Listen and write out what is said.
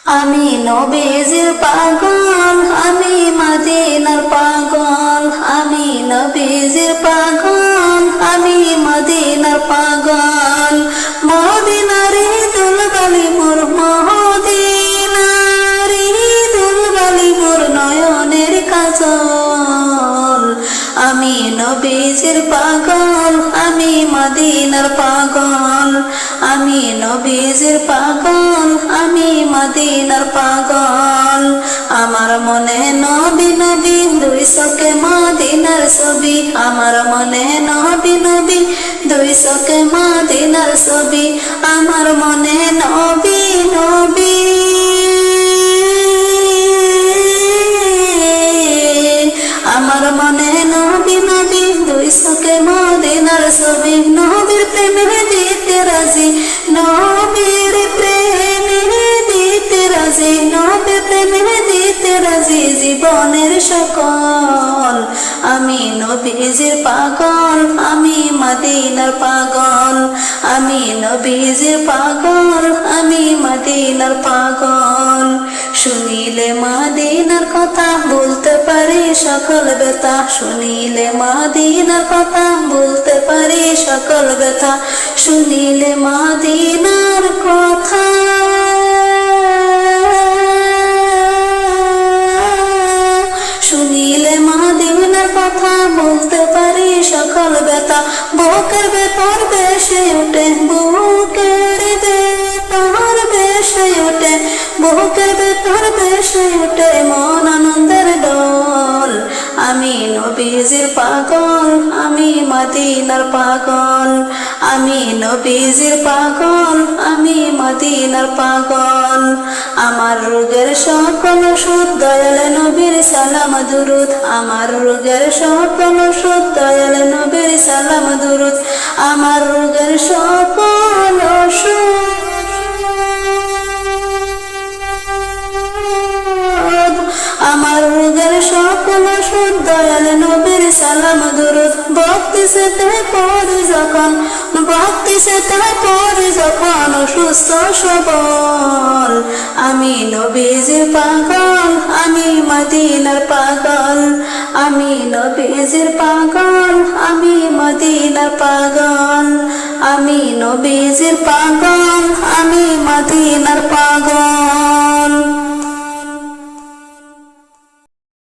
আমি নবীজির পাগল, আমি মদিনার পাগল, আমি নবীজির পাগল, আমি মদিনার পাগল। মদিনার দুলবালি মোর, মদিনার দুলবালি মোর নয়নের কাজল। আমি নবীজির পাগল, আমি মদিনার পাগল, আমি নবীজির পাগল, আমি মদিনার পাগল। আমার মনে নবী নবী দুই চোখে মদিনার ছবি, আমার মনে নবী নবী দুই চোখে মদিনার ছবি, আমার মনে নবী নবী, আমার মনে নবী নবী দুই চোখে মদিনার ছবি। নবীর প্রেমে দিতে রাজি, নবীর প্রেমে দিতে রাজি, নবীর প্রেমে দিতে রাজি জীবনের সকল। আমি নবীজির পাগল, আমি মদিনার পাগল, আমি নবীজির পাগল, আমি মদিনার পাগল। শুনিলে মদিনার কথা বলতে পারি সকল ব্যথা, শুনিলে মদিনার কথা বলতে পারি সকল ব্যথা, শুনিলে মদিনার কথা, শুনিলে মদিনার কথা বলতে পারি সকল ব্যথা। বুকের ভেতর বেশে ওঠে, বুকের ভেতর বেশে ওঠে, বুকের ভেতর বেশে ওঠে মন আনন্দের ডোল। আমি নবীজির পাগল, আমি মদিনার পাগল, আমি নবীজির পাগল, আমি মদিনার পাগল। আমার রোগের সকল ওষুধ দয়াল নবীর সালাম দুরুদ, আমার রোগের সকল ওষুধ দয়াল নবীর সালাম দুরুদ, আমার রোগের সকল ওষুধ, আমার রোগের সকল ওষুধ দয়াল নবীর সালাম দুরুদ। ভক্তি সেতে করি যখন, ভক্তি সেতে করি যখন সুস্থ সবল। আমি নবীজির পাগল, আমি মদিনার পাগল, আমি নবীজির পাগল, আমি মদিনার পাগল, আমি নবীজির পাগল, আমি মদিনার পাগল।